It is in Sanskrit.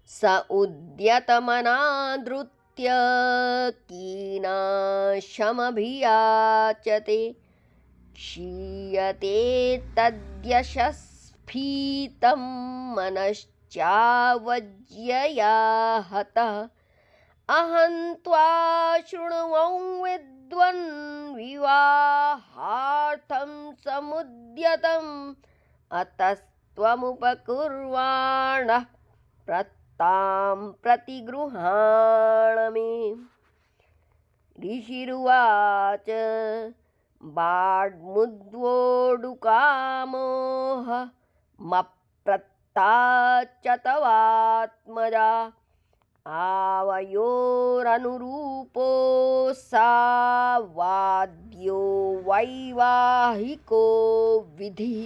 स उद्यतमनादृत्य कीनाशमभियाचते क्षीयते तद्यशस्फीतं मनश्चावज्यया हतः अहं त्वा शृण्वं विद्वन् विवाहार्थं समुद्यतम् अतस्त्वमुपकुर्वाणः प्रत्तां प्रतिगृहाण मे। ऋषिरुवाच बाड्मुद्वोडुकामोह मप्रत्ता च तवात्मजा आवयोरनुरूपोऽसावाद्यो वैवाहिको विधिः।